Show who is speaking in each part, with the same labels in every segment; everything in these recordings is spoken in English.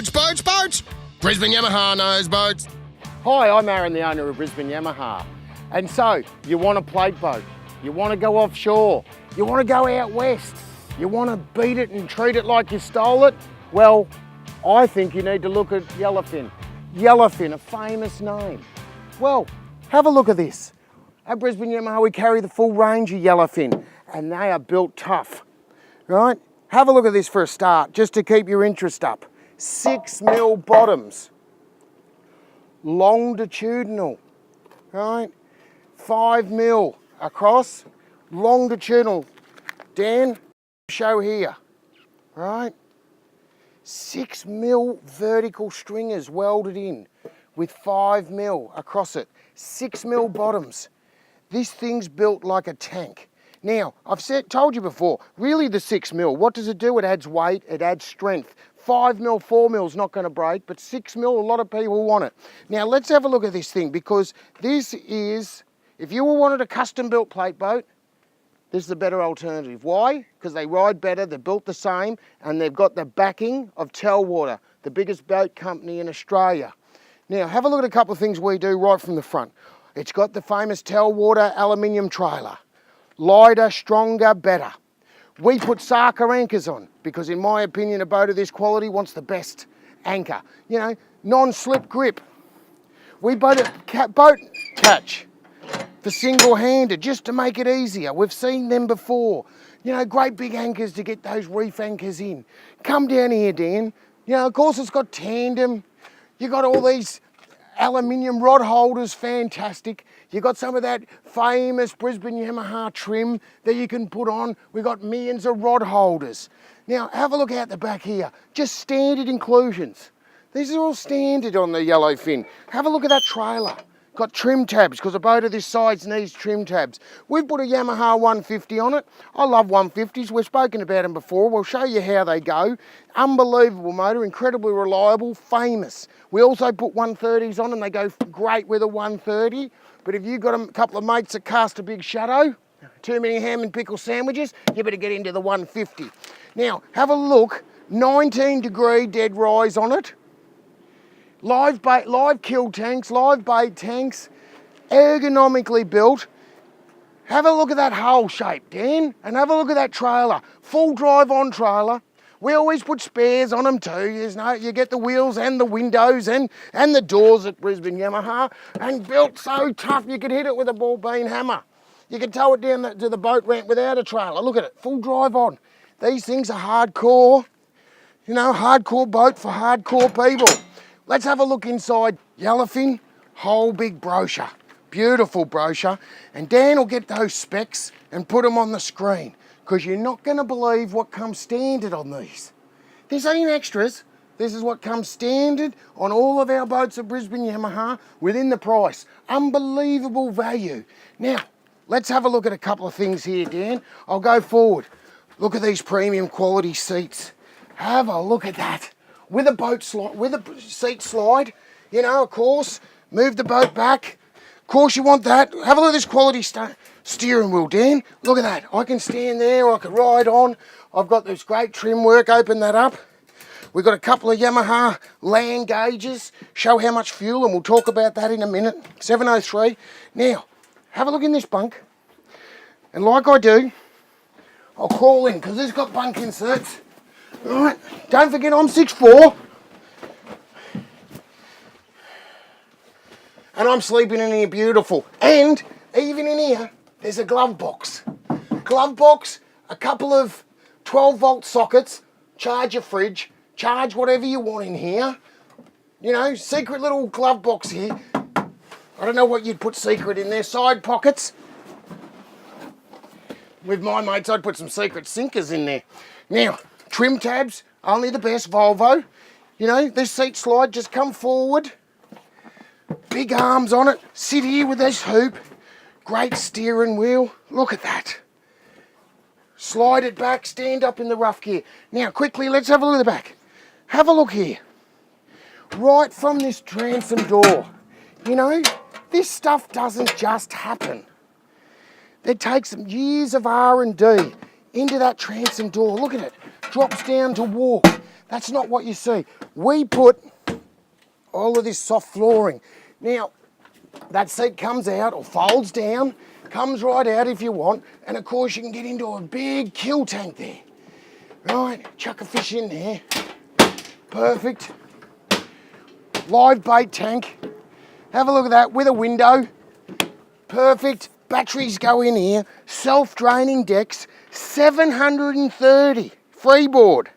Speaker 1: Boats! Brisbane Yamaha knows boats.
Speaker 2: Hi, I'm Aaron, the owner of Brisbane Yamaha. And so, you want a plate boat, you want to go offshore, you want to go out west, you want to beat it and treat it like you stole it? Well, I think you need to look at Yellowfin. Yellowfin, a famous name. Well, have a look at this. At Brisbane Yamaha, we carry the full range of Yellowfin, and they are built tough, right? Have a look at this for a start, just to keep your interest up. 6mm bottoms, longitudinal, right? 5mm across, longitudinal. Dan, show here, right? 6mm vertical stringers welded in with 5mm across it. 6mm bottoms. This thing's built like a tank. Now, I've told you before, really the 6mm, what does it do? It adds weight, it adds strength. 5mm, 4mm is not going to break, but 6mm, a lot of people want it. Now, let's have a look at this thing, because this is, if you wanted a custom-built plate boat, this is a better alternative. Why? Because they ride better, they're built the same, and they've got the backing of Telwater, the biggest boat company in Australia. Now, have a look at a couple of things we do right from the front. It's got the famous Telwater aluminium trailer. Lighter, stronger, better. We put SARCA anchors on because, in my opinion, a boat of this quality wants the best anchor. You know, non-slip grip. We boat catch for single-handed just to make it easier. We've seen them before. You know, great big anchors to get those reef anchors in. Come down here, Dan. You know, of course, it's got tandem. You got all these aluminium rod holders, fantastic. You got some of that famous Brisbane Yamaha trim that you can put on. We've got millions of rod holders. Now, have a look out the back here. Just standard inclusions. These are all standard on the Yellowfin. Have a look at that trailer. Got trim tabs, because a boat of this size needs trim tabs. We've put a Yamaha 150 on it. I love 150s. We've spoken about them before. We'll show you how they go. Unbelievable motor, incredibly reliable, famous. We also put 130s on, and they go great with a 130. But if you've got a couple of mates that cast a big shadow, too many ham and pickle sandwiches, you better get into the 150. Now, have a look. 19-degree dead rise on it. Live bait, live kill tanks, live bait tanks, ergonomically built. Have a look at that hull shape, Dan, and have a look at that trailer. Full drive-on trailer. We always put spares on them too. You get the wheels and the windows and the doors at Brisbane Yamaha, and built so tough you could hit it with a ball bean hammer. You could tow it down to the boat ramp without a trailer. Look at it, full drive-on. These things are hardcore, you know, hardcore boat for hardcore people. Let's have a look inside. Yellowfin, whole big brochure. Beautiful brochure. And Dan will get those specs and put them on the screen, because you're not going to believe what comes standard on these. This ain't extras. This is what comes standard on all of our boats at Brisbane Yamaha within the price. Unbelievable value. Now, let's have a look at a couple of things here, Dan. I'll go forward. Look at these premium quality seats. Have a look at that. With a boat slide, with a seat slide, you know, of course, move the boat back. Of course you want that. Have a look at this quality steering wheel, Dan. Look at that. I can stand there, I can ride on. I've got this great trim work, open that up. We've got a couple of Yamaha land gauges, show how much fuel, and we'll talk about that in a minute. 703. Now, have a look in this bunk. And like I do, I'll crawl in, because it's got bunk inserts. All right, don't forget I'm 6'4", and I'm sleeping in here beautiful. And even in here, there's a glove box. Glove box, a couple of 12-volt sockets, charge your fridge, charge whatever you want in here. You know, secret little glove box here. I don't know what you'd put secret in there. Side pockets. With my mates, I'd put some secret sinkers in there. Now, trim tabs, only the best, Volvo. You know, this seat slide, just come forward. Big arms on it. Sit here with this hoop. Great steering wheel. Look at that. Slide it back, stand up in the rough gear. Now, quickly, let's have a look at the back. Have a look here. Right from this transom door. You know, this stuff doesn't just happen. It takes some years of R&D into that transom door. Look at it. Drops down to walk. That's not what you see. We put all of this soft flooring. Now, that seat comes out or folds down, comes right out if you want, and of course you can get into a big kill tank there. Right, chuck a fish in there. Perfect. Live bait tank. Have a look at that with a window. Perfect. Batteries go in here. Self-draining decks. 730 freeboard.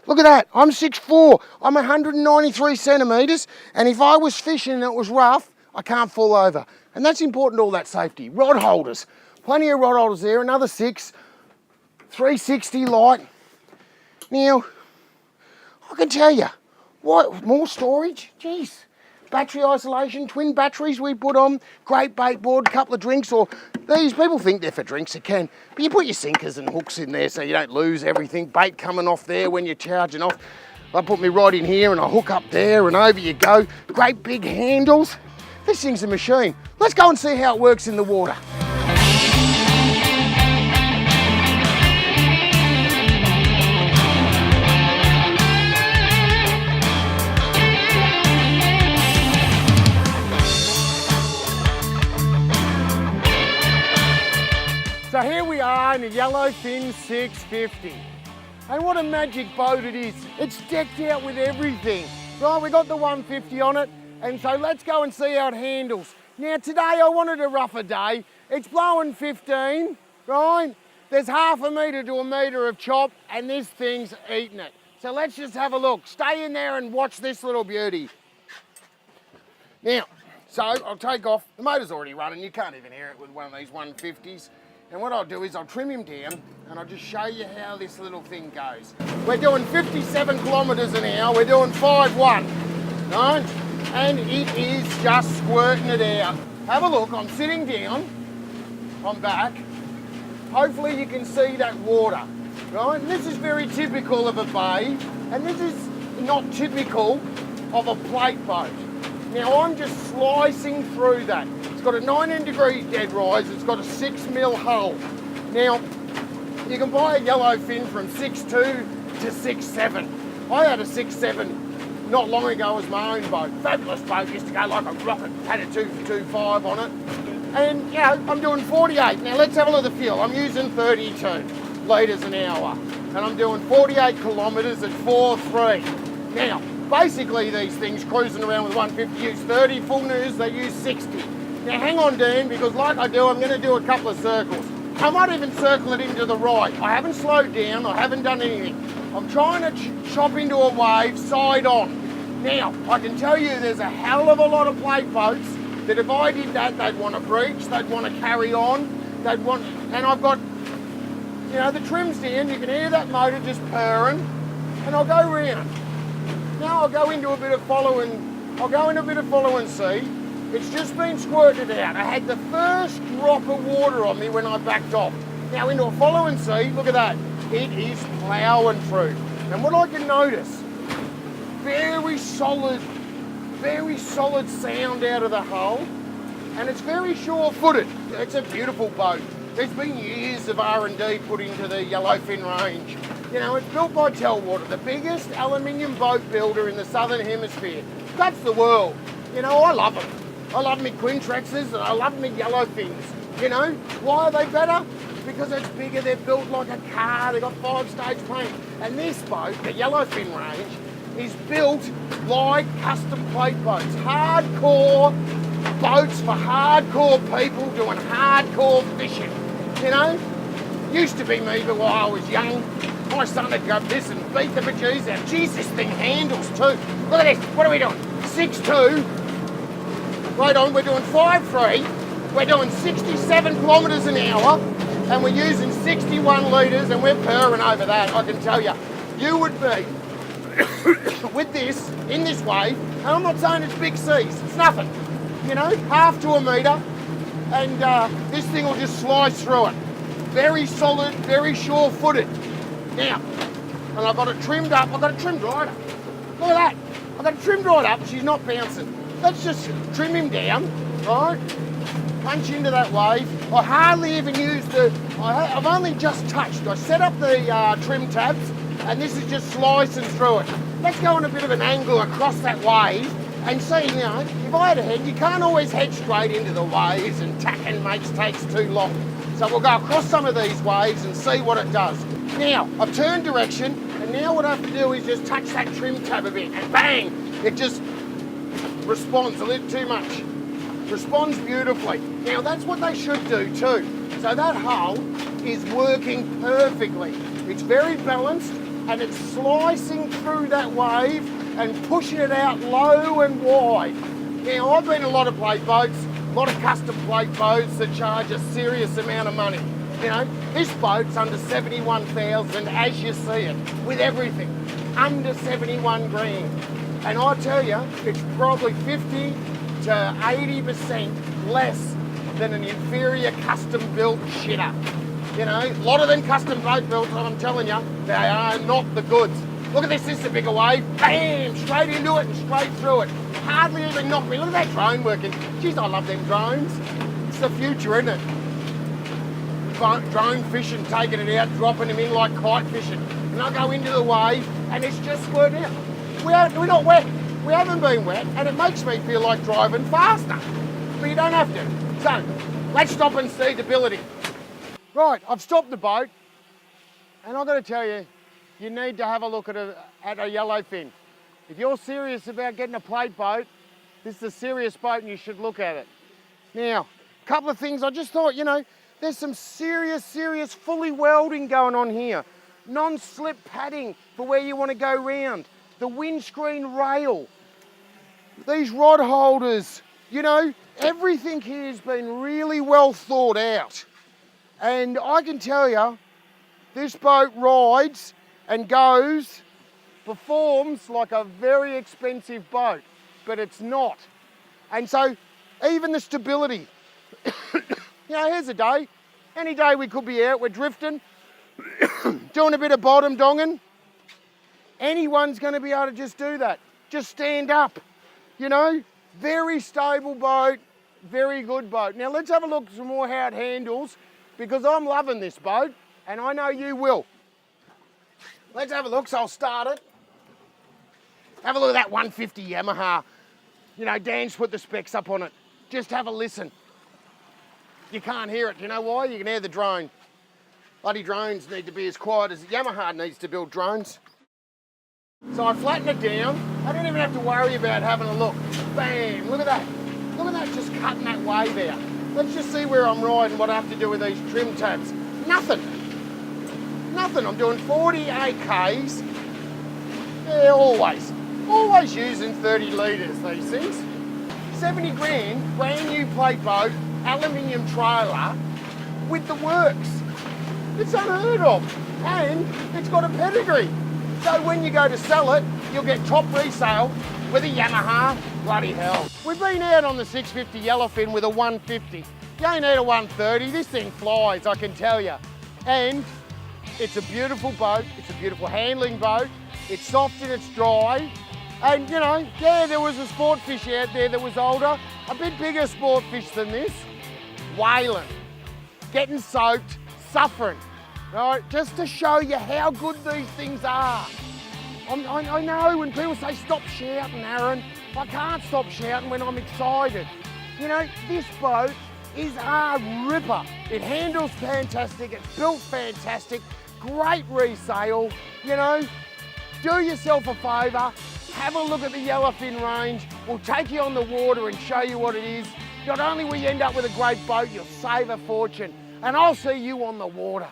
Speaker 2: Look at that. I'm 6'4". I'm 193 centimetres. And if I was fishing and it was rough, I can't fall over. And that's important, all that safety. Rod holders. Plenty of rod holders there. Another 6. 360 light. Now, I can tell you, what, more storage? Jeez. Battery isolation, twin batteries we put on, great bait board, couple of drinks, or these people think they're for drinks, it can. But you put your sinkers and hooks in there so you don't lose everything. Bait coming off there when you're charging off. I put me rod in here and I hook up there and over you go. Great big handles. This thing's a machine. Let's go and see how it works in the water. So here we are in a Yellowfin 650. And what a magic boat it is. It's decked out with everything. Right, we got the 150 on it, and so let's go and see how it handles. Now today I wanted a rougher day. It's blowing 15, right? There's half a metre to a metre of chop, and this thing's eating it. So let's just have a look. Stay in there and watch this little beauty. Now, so I'll take off. The motor's already running. You can't even hear it with one of these 150s. And what I'll do is I'll trim him down and I'll just show you how this little thing goes. We're doing 57 kilometres an hour. We're doing 5.1, right? And it is just squirting it out. Have a look, I'm sitting down, I'm back. Hopefully you can see that water, right? And this is very typical of a bay, and this is not typical of a plate boat. Now I'm just slicing through that. It's got a 19 degrees dead rise, it's got a 6mm hull. Now, you can buy a Yellowfin from 6'2" to 6'7". I had a 6'7" not long ago as my own boat. Fabulous boat, used to go like a rocket, had a 2.25 on it. And, you know, I'm doing 48. Now let's have a look at the fuel. I'm using 32 litres an hour. And I'm doing 48 kilometres at 4.3. Now, basically these things cruising around with 150 use 30, full news they use 60. Now hang on Dan, because like I do, I'm going to do a couple of circles. I might even circle it into the right. I haven't slowed down, I haven't done anything. I'm trying to chop into a wave side on. Now, I can tell you there's a hell of a lot of plate boats that if I did that, they'd want to breach, they'd want to carry on, and I've got, you know, the trim's down, you can hear that motor just purring, and I'll go round. Now I'll go into a bit of follow and see. It's just been squirted out. I had the first drop of water on me when I backed off. Now into a follow and see, look at that. It is ploughing through. And what I can notice, very solid sound out of the hull, and it's very sure-footed. It's a beautiful boat. There's been years of R&D put into the Yellowfin range. You know, it's built by Telwater, the biggest aluminium boat builder in the Southern Hemisphere. That's the world. You know, I love them. I love me Quintrexes and I love me Yellowfins. You know, why are they better? Because it's bigger, they're built like a car, they've got 5-stage paint. And this boat, the Yellowfin range, is built like custom plate boats. Hardcore boats for hardcore people doing hardcore fishing. You know, used to be me, but while I was young, my son would grab this and beat the bejesus out. Geez, this thing handles too. Look at this, what are we doing? 6'2". Right on, we're doing 5'3". We're doing 67 kilometres an hour, and we're using 61 litres, and we're purring over that, I can tell you. You would be, with this, in this wave, and I'm not saying it's big seas, it's nothing. You know, half to a metre, and this thing will just slice through it. Very solid, very sure-footed. Now, and I've got it trimmed up, I've got it trimmed right up. Look at that, I've got it trimmed right up, she's not bouncing. Let's just trim him down, right? Punch into that wave. I hardly even used I've only just touched. I set up the trim tabs, and this is just slicing through it. Let's go on a bit of an angle across that wave and see, you know, if I had a head, you can't always head straight into the waves, and tacking takes too long. So we'll go across some of these waves and see what it does. Now, I've turned direction, and now what I have to do is just touch that trim tab a bit, and bang, it just responds a little too much. Responds beautifully. Now, that's what they should do too. So that hull is working perfectly. It's very balanced, and it's slicing through that wave and pushing it out low and wide. Now, I've been in a lot of plate boats, a lot of custom plate boats that charge a serious amount of money. You know, this boat's under 71,000 as you see it, with everything, under 71 grand. And I tell you, it's probably 50 to 80% less than an inferior custom built shitter. You know, a lot of them custom boat builds, I'm telling you, they are not the goods. Look at this is a bigger wave, bam, straight into it and straight through it. Hardly even knocked me. Look at that drone working. Jeez, I love them drones. It's the future, isn't it? Drone fishing, taking it out, dropping them in like kite fishing. And I go into the wave and it's just worked out. We're not wet. We haven't been wet, and it makes me feel like driving faster. But you don't have to. So, let's stop and see the ability. Right, I've stopped the boat, and I've got to tell you, you need to have a look at a Yellowfin. If you're serious about getting a plate boat, this is a serious boat and you should look at it. Now, a couple of things I just thought, you know, there's some serious fully welding going on here. Non-slip padding for where you want to go round. The windscreen rail. These rod holders, you know, everything here has been really well thought out. And I can tell you, this boat rides and goes, performs like a very expensive boat, but it's not. And so even the stability, you know, here's a day, any day we could be out, we're drifting, doing a bit of bottom donging. Anyone's going to be able to just do that. Just stand up, you know, very stable boat, very good boat. Now let's have a look some more how it handles, because I'm loving this boat and I know you will. Let's have a look, so I'll start it. Have a look at that 150 Yamaha. You know, Dan's put the specs up on it. Just have a listen. You can't hear it. Do you know why? You can hear the drone. Bloody drones need to be as quiet as Yamaha needs to build drones. So I flatten it down. I don't even have to worry about having a look. Bam, look at that. Look at that, just cutting that wave out. Let's just see where I'm riding, what I have to do with these trim tabs. Nothing. Nothing. I'm doing 48 Ks. Yeah, always. Always using 30 litres, these things. 70 grand, brand new plate boat, aluminium trailer with the works. It's unheard of. And it's got a pedigree. So when you go to sell it, you'll get top resale with a Yamaha. Bloody hell. We've been out on the 650 Yellowfin with a 150. You ain't need a 130. This thing flies, I can tell you. And it's a beautiful boat. It's a beautiful handling boat. It's soft and it's dry. And you know, yeah, there was a sport fish out there that was older. A bit bigger sport fish than this. Whaling. Getting soaked, suffering. Right, just to show you how good these things are. I know when people say stop shouting, Aaron, I can't stop shouting when I'm excited. You know, this boat is a ripper. It handles fantastic, it's built fantastic, great resale, you know. Do yourself a favour, have a look at the Yellowfin range. We'll take you on the water and show you what it is. Not only will you end up with a great boat, you'll save a fortune. And I'll see you on the water.